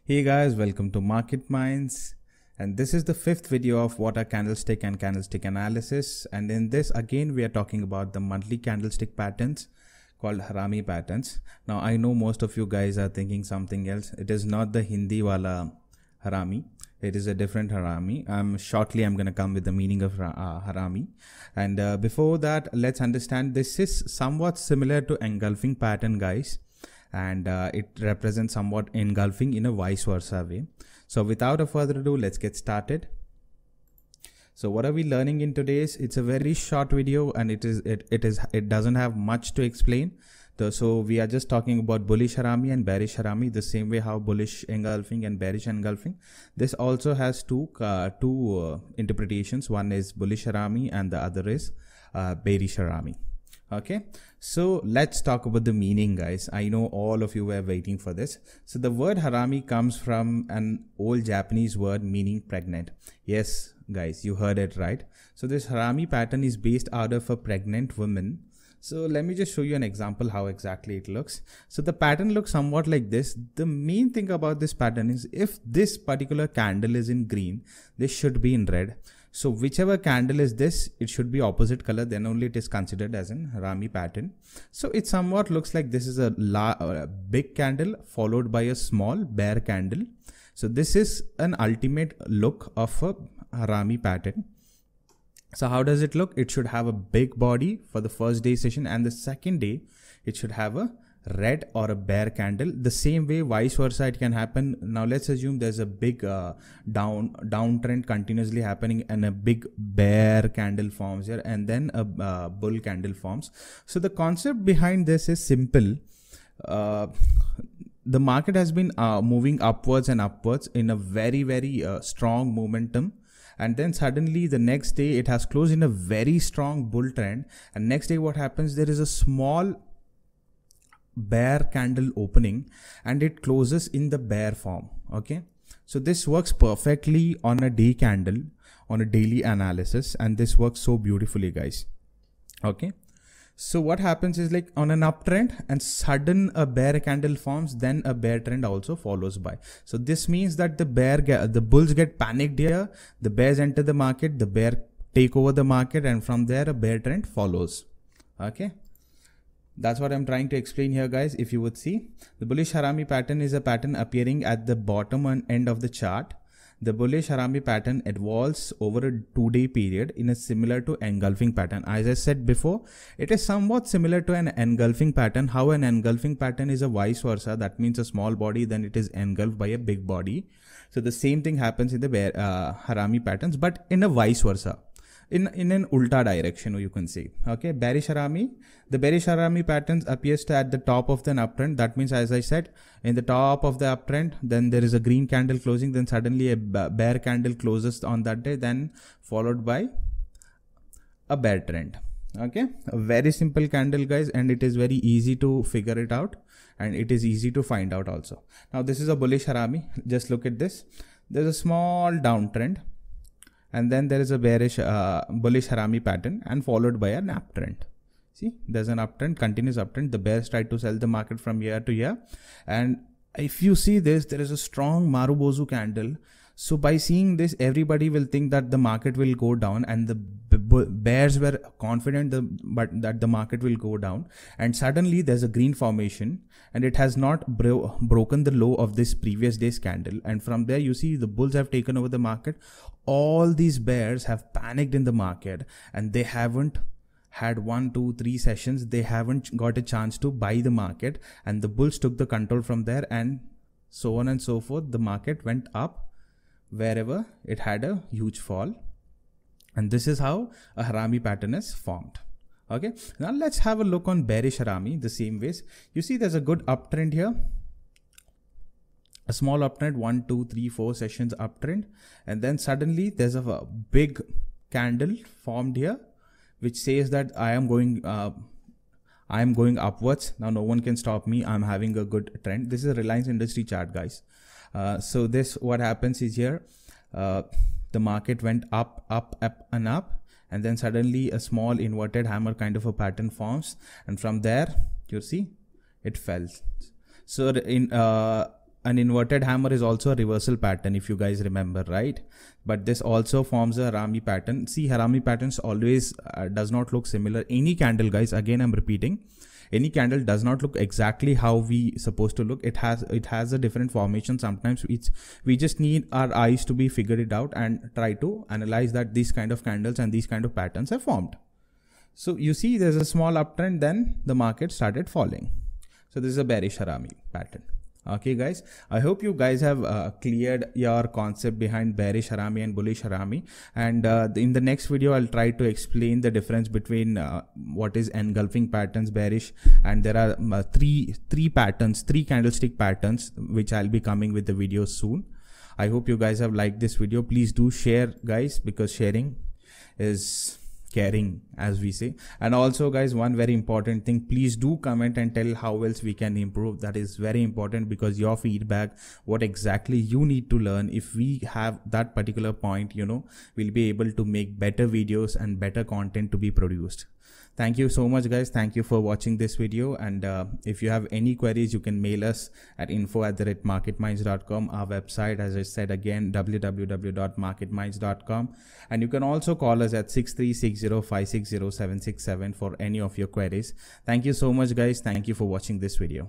Hey guys, welcome to Market Minds, and this is the fifth video of what are candlestick and candlestick analysis. And in this again we are talking about the monthly candlestick patterns called Harami patterns. Now I know most of you guys are thinking something else. It is not the Hindi wala Harami. It is a different Harami. Shortly I'm going to come with the meaning of Harami. And before that, let's understand this is somewhat similar to engulfing pattern, guys. And it represents somewhat engulfing in a vice versa way. So without a further ado, let's get started. So what are we learning in today's? It's a very short video and it doesn't have much to explain. So we are just talking about bullish Harami and bearish Harami, the same way how bullish engulfing and bearish engulfing. This also has two interpretations. One is bullish Harami and the other is bearish Harami. Okay, so let's talk about the meaning, guys. I know all of you were waiting for this. So the word Harami comes from an old Japanese word meaning pregnant. Yes, guys, you heard it right. So this Harami pattern is based out of a pregnant woman. So let me just show you an example how exactly it looks. So the pattern looks somewhat like this. The main thing about this pattern is if this particular candle is in green, this should be in red. So whichever candle is this, it should be opposite color, then only it is considered as an Harami pattern. So it somewhat looks like this is a big candle followed by a small bear candle. So this is an ultimate look of a Harami pattern. So how does it look? It should have a big body for the first day session, and the second day it should have a red or a bear candle. The same way vice versa it can happen. Now let's assume there's a big downtrend continuously happening and a big bear candle forms here and then a bull candle forms. So the concept behind this is simple. The market has been moving upwards and upwards in a very strong momentum. And then suddenly the next day it has closed in a very strong bull trend. And next day what happens? There is a small bear candle opening and it closes in the bear form. Okay, so this works perfectly on a day candle, on a daily analysis, and this works so beautifully, guys. Okay, so what happens is like on an uptrend and sudden a bear candle forms, then a bear trend also follows by. So this means that the bulls get panicked here, the bears enter the market, the bear take over the market, and from there a bear trend follows. Okay, that's what I'm trying to explain here, guys. If you would see, the bullish Harami pattern is a pattern appearing at the bottom and end of the chart. The bullish Harami pattern evolves over a 2-day period in a similar to engulfing pattern. As I said before, it is somewhat similar to an engulfing pattern. How an engulfing pattern is a vice versa. That means a small body, then it is engulfed by a big body. So the same thing happens in the Harami patterns, but in a vice versa. In an ulta direction, you can say. Okay, bearish Harami. The bearish Harami patterns appears at the top of the uptrend. That means, as I said, in the top of the uptrend, then there is a green candle closing, then suddenly a bear candle closes on that day, then followed by a bear trend. Okay, a very simple candle, guys, and it is very easy to figure it out, and it is easy to find out also. Now this is a bullish Harami. Just look at this. There's a small downtrend. And then there is a bearish bullish Harami pattern and followed by an uptrend. See, there's an uptrend, continuous uptrend. The bears try to sell the market from year to year. And if you see this, there is a strong Marubozu candle. So by seeing this, everybody will think that the market will go down, and the bears were confident that the market will go down. And suddenly there's a green formation and it has not broken the low of this previous day's candle. And from there you see the bulls have taken over the market. All these bears have panicked in the market and they haven't had 1, 2, 3 sessions. They haven't got a chance to buy the market, and the bulls took the control from there, and so on and so forth. The market went up wherever it had a huge fall. And this is how a Harami pattern is formed. Okay, now let's have a look on bearish Harami the same ways. You see there's a good uptrend here. A small uptrend, 1, 2, 3, 4 sessions uptrend, and then suddenly there's a big candle formed here, which says that I am going upwards. Now no one can stop me. I'm having a good trend. This is a Reliance industry chart, guys. So this, what happens is here, the market went up, and then suddenly a small inverted hammer kind of a pattern forms, and from there you see it fell. So in an inverted hammer is also a reversal pattern, if you guys remember, right? But this also forms a Harami pattern. See, Harami patterns always does not look similar. Any candle, guys, again I'm repeating, any candle does not look exactly how we supposed to look. It has a different formation. Sometimes we just need our eyes to be figured it out and try to analyze that these kind of candles and these kind of patterns are formed. So you see there's a small uptrend, then the market started falling. So this is a bearish Harami pattern. Okay guys, I hope you guys have cleared your concept behind bearish Harami and bullish Harami, and in the next video I'll try to explain the difference between what is engulfing patterns, bearish, and there are three candlestick patterns which I'll be coming with the videos soon. I hope you guys have liked this video. Please do share, guys, because sharing is caring, as we say. And also guys, one very important thing, please do comment and tell how else we can improve. That is very important, because your feedback, what exactly you need to learn, if we have that particular point, you know, we'll be able to make better videos and better content to be produced. Thank you so much guys. Thank you for watching this video, and if you have any queries, you can mail us at info@marketminds.com. Our website, as I said again, www.marketminds.com, and you can also call us at 6360560767 for any of your queries. Thank you so much guys. Thank you for watching this video.